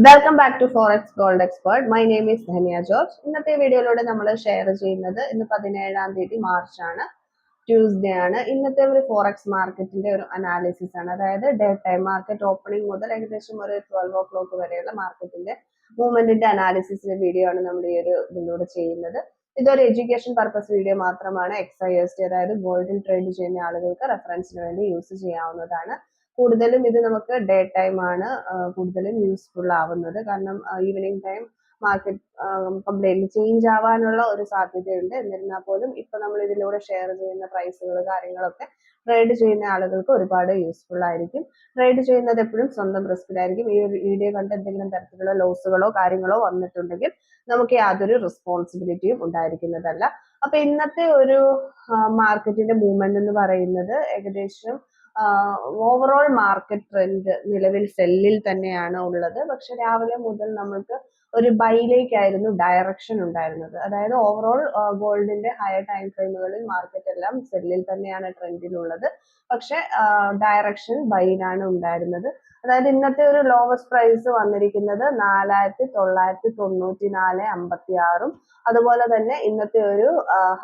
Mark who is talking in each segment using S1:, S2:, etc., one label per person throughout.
S1: Welcome back to forex gold expert. My name is Dhaniya George. ഇന്നത്തെ വീഡിയോയിലൂടെ നമ്മൾ share ചെയ്യുന്നത് ഇന്ന് 17-ാം തീയതി മാർച്ച് ആണ്, ട്യൂസ്ഡേ ആണ്. ഇന്നത്തെ ഒരു ഫോറക്സ് മാർക്കറ്റിന്റെ ഒരു അനാലിസിസ് ആണ്. അതായത് ഡേ ടൈം മാർക്കറ്റ് ഓപ്പണിംഗ് മുതൽ ഏകദേശം ഒരു 12 o'clock വരെയുള്ള മാർക്കറ്റിന്റെ മൂവ്മെന്റിന്റെ അനാലിസിസിന്റെ വീഡിയോ ആണ് നമ്മൾ ഈ ഒരു ഇതിലൂടെ ചെയ്യുന്നത്. ഇതൊരു എഡ്യൂക്കേഷൻ പർപ്പസ് വീഡിയോ മാത്രമാണ്. XIST അതായത് ഗോൾഡിൽ ട്രേഡ് ചെയ്യുന്ന ആളുകൾക്ക് റെഫറൻസിന് വേണ്ടി യൂസ് ചെയ്യാവുന്നതാണ്. കൂടുതലും ഇത് നമുക്ക് ഡേ ടൈം ആണ് കൂടുതലും യൂസ്ഫുൾ ആവുന്നത്. കാരണം evening time market completely change ആവാനുള്ള ഒരു സാധ്യതയുണ്ട്. എന്നിരുന്നാൽ പോലും ഇപ്പൊ നമ്മൾ ഇതിലൂടെ ഷെയർ ചെയ്യുന്ന പ്രൈസുകൾ കാര്യങ്ങളൊക്കെ ട്രേഡ് ചെയ്യുന്ന ആളുകൾക്ക് ഒരുപാട് യൂസ്ഫുൾ ആയിരിക്കും. ട്രേഡ് ചെയ്യുന്നത് എപ്പോഴും സ്വന്തം റിസ്കിലായിരിക്കും. ഈ ഒരു വീഡിയോ കണ്ട് എന്തെങ്കിലും തരത്തിലുള്ള ലോസുകളോ കാര്യങ്ങളോ വന്നിട്ടുണ്ടെങ്കിൽ നമുക്ക് യാതൊരു റെസ്പോൺസിബിലിറ്റിയും ഉണ്ടായിരിക്കുന്നതല്ല. അപ്പൊ ഇന്നത്തെ ഒരു മാർക്കറ്റിന്റെ മൂവ്മെന്റ് എന്ന് പറയുന്നത് ഏകദേശം ഓവറോൾ മാർക്കറ്റ് ട്രെൻഡ് നിലവിൽ സെല്ലിൽ തന്നെയാണ് ഉള്ളത്. പക്ഷെ രാവിലെ മുതൽ നമ്മൾക്ക് ഒരു ബൈയിലേക്കായിരുന്നു ഡയറക്ഷൻ ഉണ്ടായിരുന്നത്. അതായത് ഓവറോൾ ഗോൾഡിന്റെ ഹയർ ടൈം ഫ്രെയിമുകളിൽ മാർക്കറ്റ് എല്ലാം സെല്ലിൽ തന്നെയാണ് ട്രെൻഡിലുള്ളത്. പക്ഷെ ഡയറക്ഷൻ ബൈയിലാണ് ഉണ്ടായിരുന്നത്. അതായത് ഇന്നത്തെ ഒരു ലോവസ്റ്റ് പ്രൈസ് വന്നിരിക്കുന്നത് 4994.56 അതുപോലെ തന്നെ ഇന്നത്തെ ഒരു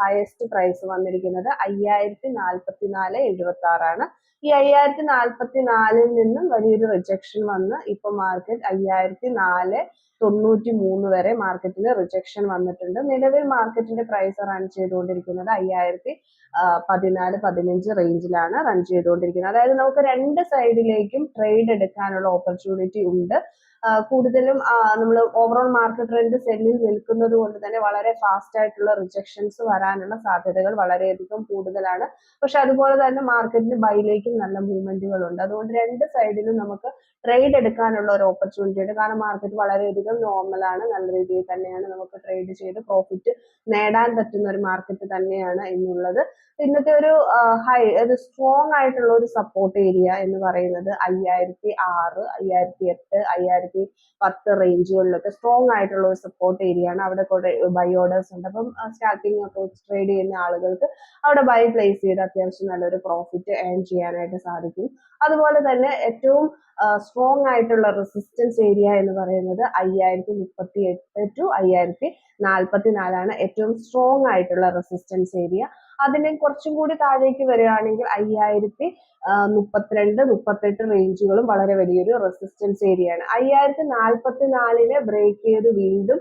S1: ഹയസ്റ്റ് പ്രൈസ് വന്നിരിക്കുന്നത് 5044.76 ഈ 5044 നിന്നും വലിയൊരു റിജക്ഷൻ വന്ന് ഇപ്പൊ മാർക്കറ്റ് 5004.93 വരെ മാർക്കറ്റിന് റിജക്ഷൻ വന്നിട്ടുണ്ട്. നിലവിൽ മാർക്കറ്റിന്റെ പ്രൈസ് റൺ ചെയ്തുകൊണ്ടിരിക്കുന്നത് 5014-15 റേഞ്ചിലാണ് റൺ ചെയ്തുകൊണ്ടിരിക്കുന്നത്. അതായത് നമുക്ക് രണ്ട് സൈഡിലേക്കും ട്രേഡ് എടുക്കാനുള്ള ഓപ്പർച്യൂണിറ്റി ഉണ്ട്. കൂടുതലും നമ്മൾ ഓവറോൾ മാർക്കറ്റ് ട്രെൻഡ് സെല്ലിൽ നിൽക്കുന്നത് കൊണ്ട് തന്നെ വളരെ ഫാസ്റ്റ് ആയിട്ടുള്ള റിജക്ഷൻസ് വരാനുള്ള സാധ്യതകൾ വളരെയധികം കൂടുതലാണ്. പക്ഷെ അതുപോലെ തന്നെ മാർക്കറ്റിന് ബൈയിലേക്കും നല്ല മൂവ്മെന്റുകൾ ഉണ്ട്. അതുകൊണ്ട് രണ്ട് സൈഡിലും നമുക്ക് ട്രേഡ് എടുക്കാനുള്ള ഒരു ഓപ്പർച്യൂണിറ്റി ഉണ്ട്. കാരണം മാർക്കറ്റ് വളരെയധികം നോർമലാണ്, നല്ല രീതിയിൽ തന്നെയാണ് നമുക്ക് ട്രേഡ് ചെയ്ത് പ്രോഫിറ്റ് നേടാൻ പറ്റുന്ന ഒരു മാർക്കറ്റ് തന്നെയാണ് ഇന്നുള്ളത്. ഇന്നത്തെ ഒരു ഒരു സ്ട്രോങ് ആയിട്ടുള്ള ഒരു സപ്പോർട്ട് ഏരിയ എന്ന് പറയുന്നത് 5006, 5008, 5010 റേഞ്ചുകളിലൊക്കെ സ്ട്രോങ് ആയിട്ടുള്ള ഒരു സപ്പോർട്ട് ഏരിയ ആണ്. അവിടെ കുറെ ബൈ ഓർഡേഴ്സ് ഉണ്ട്. അപ്പം സ്റ്റാർട്ടിങ് ഒക്കെ ട്രേഡ് ചെയ്യുന്ന ആളുകൾക്ക് അവിടെ ബൈ പ്ലേസ് ചെയ്ത് അത്യാവശ്യം നല്ലൊരു പ്രോഫിറ്റ് ഏൺ ചെയ്യാനായിട്ട് സാധിക്കും. അതുപോലെ തന്നെ ഏറ്റവും സ്ട്രോങ് ആയിട്ടുള്ള റെസിസ്റ്റൻസ് ഏരിയ എന്ന് പറയുന്നത് 5038 to 5044 ഏറ്റവും സ്ട്രോങ് ആയിട്ടുള്ള റെസിസ്റ്റൻസ് ഏരിയ. അതിനെ കുറച്ചും കൂടി താഴേക്ക് വരികയാണെങ്കിൽ 5032-38 റേഞ്ചുകളും വളരെ വലിയൊരു റെസിസ്റ്റൻസ് ഏരിയ ആണ്. 5044 ബ്രേക്ക് ചെയ്ത് വീണ്ടും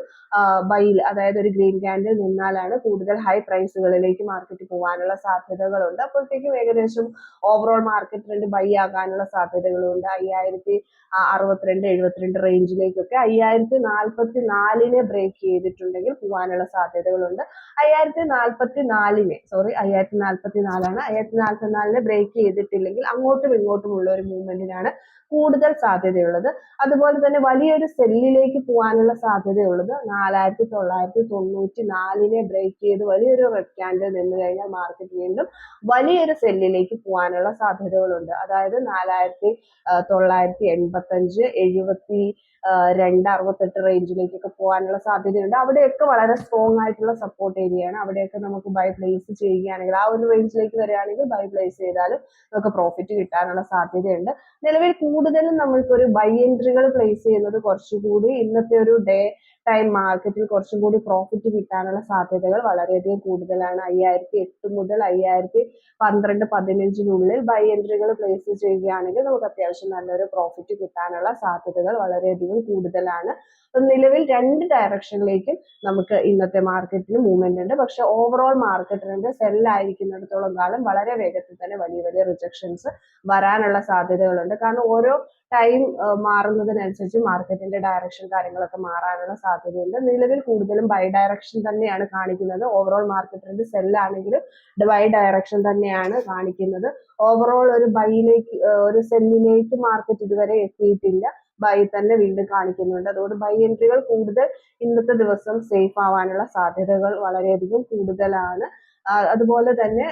S1: ബൈയിൽ അതായത് ഒരു ഗ്രീൻ ക്യാൻഡിൽ നിന്നാലാണ് കൂടുതൽ ഹൈ പ്രൈസുകളിലേക്ക് മാർക്കറ്റ് പോകാനുള്ള സാധ്യതകളുണ്ട്. അപ്പോഴത്തേക്കും ഏകദേശം ഓവറോൾ മാർക്കറ്റ് ട്രെൻഡ് ബൈ ആകാനുള്ള സാധ്യതകളുണ്ട്. 5062-72 റേഞ്ചിലേക്കൊക്കെ 5044 ബ്രേക്ക് ചെയ്തിട്ടുണ്ടെങ്കിൽ പോകാനുള്ള സാധ്യതകളുണ്ട്. 5044 ബ്രേക്ക് ചെയ്തിട്ടില്ലെങ്കിൽ അങ്ങോട്ടും ഇങ്ങോട്ടുമുള്ള ഒരു മൂവ്മെന്റിനാണ് കൂടുതൽ സാധ്യതയുള്ളത്. അതുപോലെ തന്നെ വലിയൊരു സെല്ലിലേക്ക് പോകാനുള്ള സാധ്യതയുള്ളത് 4994 ബ്രേക്ക് ചെയ്ത് വലിയൊരു റെഡ് ക്യാൻഡിൽ നിന്ന് കഴിഞ്ഞാൽ മാർക്കറ്റ് വീണ്ടും വലിയൊരു സെല്ലിലേക്ക് പോകാനുള്ള സാധ്യതകളുണ്ട്. അതായത് 4985, 7268 റേഞ്ചിലേക്കൊക്കെ പോകാനുള്ള സാധ്യതയുണ്ട്. അവിടെയൊക്കെ വളരെ സ്ട്രോങ് ആയിട്ടുള്ള സപ്പോർട്ട് ഏരിയ ആണ്. അവിടെയൊക്കെ നമുക്ക് ബൈ പ്ലേസ് ചെയ്യുകയാണെങ്കിൽ ആ ഒരു റേഞ്ചിലേക്ക് വരികയാണെങ്കിൽ ബൈ പ്ലേസ് ചെയ്താലും നമുക്ക് പ്രോഫിറ്റ് കിട്ടാനുള്ള സാധ്യതയുണ്ട്. നിലവിൽ കൂടുതലും നമ്മൾക്കൊരു ബൈ എൻട്രികൾ പ്ലേസ് ചെയ്യുന്നത് കുറച്ചുകൂടി ഇന്നത്തെ ഒരു ഡേ ടൈം മാർക്കറ്റിൽ കുറച്ചും കൂടി പ്രോഫിറ്റ് കിട്ടാനുള്ള സാധ്യതകൾ വളരെയധികം കൂടുതലാണ്. 5008 മുതൽ 5012-15 ബൈ എൻട്രികൾ പ്ലേസ് ചെയ്യുകയാണെങ്കിൽ നമുക്ക് അത്യാവശ്യം നല്ലൊരു പ്രോഫിറ്റ് കിട്ടാനുള്ള സാധ്യതകൾ വളരെയധികം കൂടുതലാണ്. നിലവിൽ രണ്ട് ഡയറക്ഷനിലേക്കും നമുക്ക് ഇന്നത്തെ മാർക്കറ്റിൽ മൂവ്മെന്റ് ഉണ്ട്. പക്ഷെ ഓവറോൾ മാർക്കറ്റ് ട്രെൻഡ് സെല്ലായിരിക്കുന്നിടത്തോളം കാലം വളരെ വേഗത്തിൽ തന്നെ വലിയ വലിയ റിജക്ഷൻസ് വരാനുള്ള സാധ്യതകളുണ്ട്. കാരണം ഓരോ ടൈം മാറുന്നതിനനുസരിച്ച് മാർക്കറ്റിന്റെ ഡയറക്ഷൻ കാര്യങ്ങളൊക്കെ മാറാനുള്ള സാധ്യതയുണ്ട്. നിലവിൽ കൂടുതലും ബൈ ഡയറക്ഷൻ തന്നെയാണ് കാണിക്കുന്നത്. ഓവറോൾ മാർക്കറ്റ് ട്രെൻഡ് സെല്ലാണെങ്കിലും ബൈ ഡയറക്ഷൻ തന്നെയാണ് കാണിക്കുന്നത്. ഓവറോൾ ഒരു ബൈയിലേക്ക് ഒരു സെല്ലിലേക്ക് മാർക്കറ്റ് ഇതുവരെ എത്തിയിട്ടില്ല. ബൈ തന്നെ വീണ്ടും കാണിക്കുന്നുണ്ട്. അതുകൊണ്ട് ബൈ എൻട്രികൾ കൂടുതൽ ഇന്നത്തെ ദിവസം സേഫ് ആവാനുള്ള സാധ്യതകൾ വളരെയധികം കൂടുതലാണ്. അതുപോലെ തന്നെ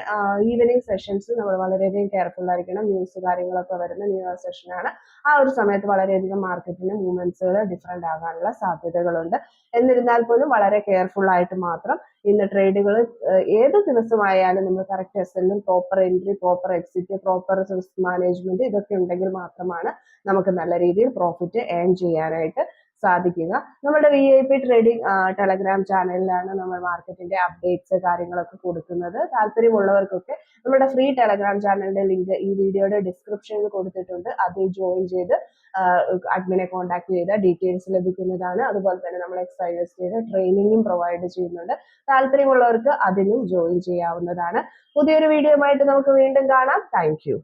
S1: ഈവനിങ് സെഷൻസ് നമ്മൾ വളരെയധികം കെയർഫുൾ ആയിരിക്കണം. ന്യൂസ് കാര്യങ്ങളൊക്കെ വരുന്ന ന്യൂസ് സെഷനാണ്. ആ ഒരു സമയത്ത് വളരെയധികം മാർക്കറ്റിന്റെ മൂവ്മെന്റ്സുകൾ ഡിഫറെന്റ് ആകാനുള്ള സാധ്യതകളുണ്ട്. എന്നിരുന്നാൽ പോലും വളരെ കെയർഫുൾ ആയിട്ട് മാത്രം ഇന്ന് ട്രേഡുകൾ ഏത് ദിവസമായാലും നമ്മൾ കറക്റ്റ് എസ്എല്ലും proper entry, proper exit, proper risk management ഇതൊക്കെ ഉണ്ടെങ്കിൽ മാത്രമാണ് നമുക്ക് നല്ല രീതിയിൽ പ്രോഫിറ്റ് ഏൺ ചെയ്യാനായിട്ട് സാധിക്കുക. നമ്മുടെ VIP ട്രേഡിംഗ് ടെലഗ്രാം ചാനലിലാണ് നമ്മൾ മാർക്കറ്റിന്റെ അപ്ഡേറ്റ്സ് കാര്യങ്ങളൊക്കെ കൊടുക്കുന്നത്. താല്പര്യമുള്ളവർക്കൊക്കെ നമ്മുടെ ഫ്രീ ടെലഗ്രാം ചാനലിന്റെ ലിങ്ക് ഈ വീഡിയോയുടെ ഡിസ്ക്രിപ്ഷനിൽ കൊടുത്തിട്ടുണ്ട്. അതിൽ ജോയിൻ ചെയ്ത് അഡ്മിനെ കോൺടാക്ട് ചെയ്ത ഡീറ്റെയിൽസ് ലഭിക്കുന്നതാണ്. അതുപോലെ തന്നെ നമ്മൾ XYSDയുടെ ട്രെയിനിങ്ങും പ്രൊവൈഡ് ചെയ്യുന്നുണ്ട്. താല്പര്യമുള്ളവർക്ക് അതിനും ജോയിൻ ചെയ്യാവുന്നതാണ്. പുതിയൊരു വീഡിയോ ആയിട്ട് നമുക്ക് വീണ്ടും കാണാം. Thank you.